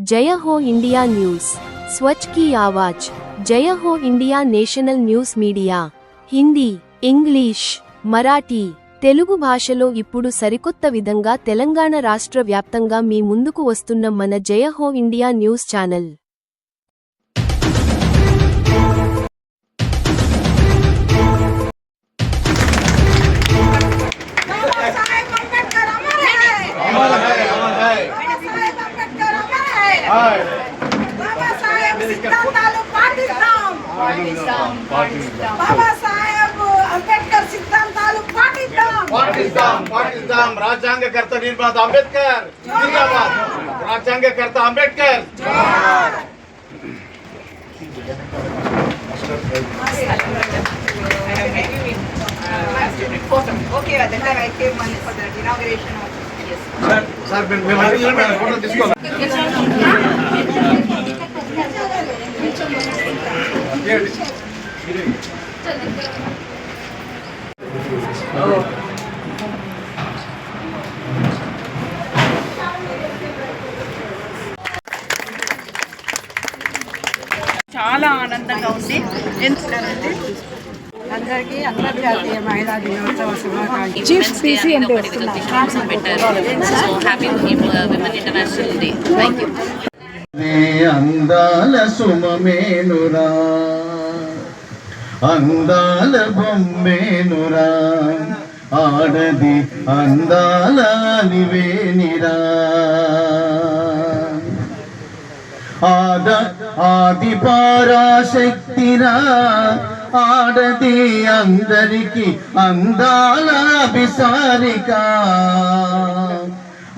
जय हो India news, स्वच्छ की आवाज। जय हो India national news media Hindi, English, Marathi, Telugu భాషలో ఇప్పుడు సరికొత్త విధంగా తెలంగాణ రాష్ట్ర వ్యాప్తంగా మీ ముందుకు వస్తున్న మన జయ హో ఇండియా న్యూస్ ఛానల్. రాజ్యాంగకర్త నిర్మాత అంబేద్కర్ జిందాబాద్. రాజ్యాంగకర్త Ambedkar. Okay, at the time I came only for the inauguration of sir మేము ఫోటో తీసుకోవాలి. చాలా ఆనందంగా ఉంది. ఎందుకంటే అందరికీ అంతర్జాతీయ మహిళా దినోత్సవ శుభాకాంక్షలు. అందాల సుమమేనురా, అందాల బొమ్మేనురా, ఆడది అందాల నివేనిరా, ఆది పరాశక్తిరా, ఆడది అందరికి అందాల అభిసారిక,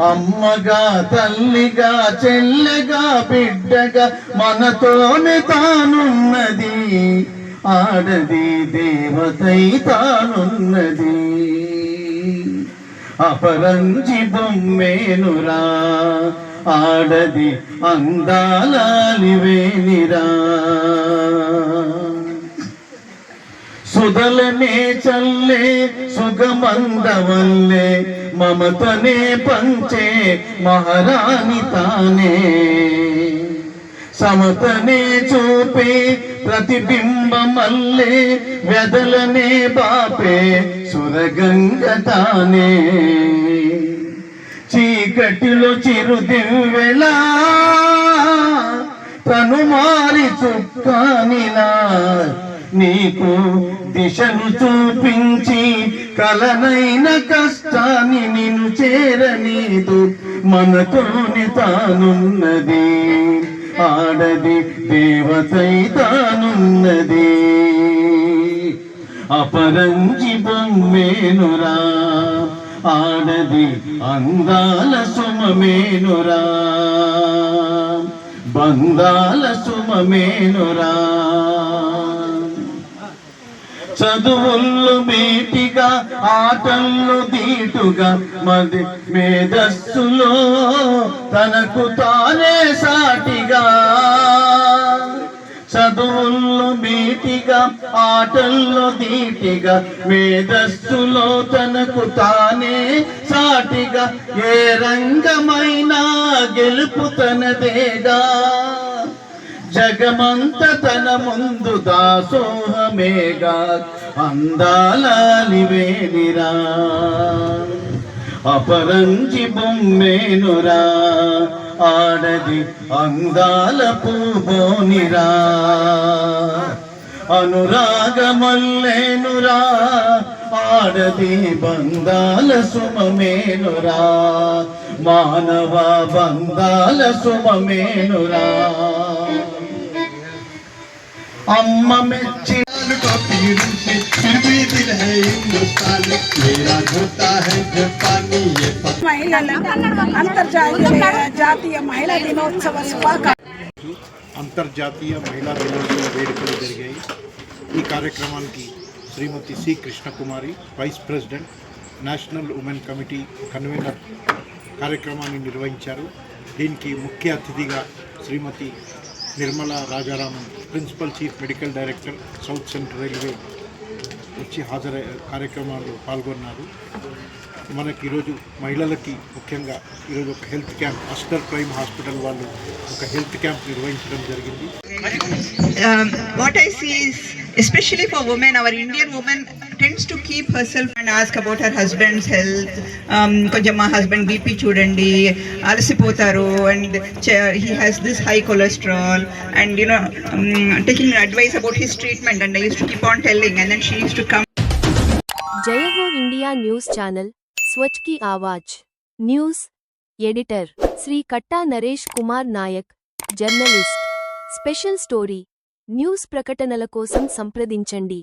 అమ్మగా తల్లిగా చెల్లెగా బిడ్డగా మనతోనే తానున్నది, ఆడది దేవతై తానున్నది, అపరంజి బొమ్మేనురా, ఆడది అందాల నివేనిరా, సుధలనే చల్లే సుగమందవల్లే మమతనే పంచే మహారాణి తానే, సమతనే చూపే ప్రతిబింబమల్లే వెదలనే బాపే సురగంగ తానే, చీకటిలో చిరుదివ్వెలా తను మారి చుక్కానిలా నీకు దిశను చూపించి కలనైన కష్టాన్ని నిన్ను చేరనీదు, మనతోని తానున్నది, ఆడది దేవతై తానున్నది, అపరంజి బొమ్మేనురా, ఆడది అందాల సుమమేనురా, బందాల సుమమేనురా, చదువుల్లో మేటిగా ఆటల్లో దీటుగా మది మేధస్సులో తనకు తానే సాటిగా, చదువుల్లో మేటిగా ఆటల్లో దీటిగా మేధస్సులో తనకు తానే సాటిగా, ఏ రంగమైనా గెలుపు తనదేగా, జగమంత తన ముందు దాసోహమేగా, అందాల నివేనిరా, అపరంజి బొమ్మేనురా, ఆడది అందాల పూబోనిరా, అనురాగమల్లేనురా, ఆడది బంధాల సుమమేనురా, మానవ బంధాల సుమమేనురా, అమ్మ మెచ్చి అంతర్జాతీయ మహిళా దినోత్సవ శుభాకాంక్షలు. అంతర్జాతీయ మహిళా దినోత్సవ వేడుకలు జరిగాయి. ఈ కార్యక్రమానికి Shrimati C Krishnakumari, vice president, national women committee convener కార్యక్రమాన్ని నిర్వహించారు. దీనికి ముఖ్య అతిథిగా Shrimati Nirmala Rajaraman, principal chief medical director, south central railway వచ్చి హాజరై కార్యక్రమాల్లో పాల్గొన్నారు. మనకి ఈరోజు మహిళలకి ముఖ్యంగా ఈరోజు ఒక హెల్త్ క్యాంప్ అస్టర్ ప్రైమ్ హాస్పిటల్ వాళ్ళు ఒక హెల్త్ క్యాంప్ నిర్వహించడం జరిగింది. What I see is, especially for women, our Indian woman tends to keep herself and ask about her husband's health. Konjam ma husband BP chudandi, alasipotaru, and he has this high cholesterol, and taking advice about his treatment. And I used to keep on telling, and then she used to come. जय हो India news channel स्वच्छ की आवाज news editor Shri कट्टा Naresh Kumar Nayak journalist special story news प्रकटनల కోసం సంప్రదించండి.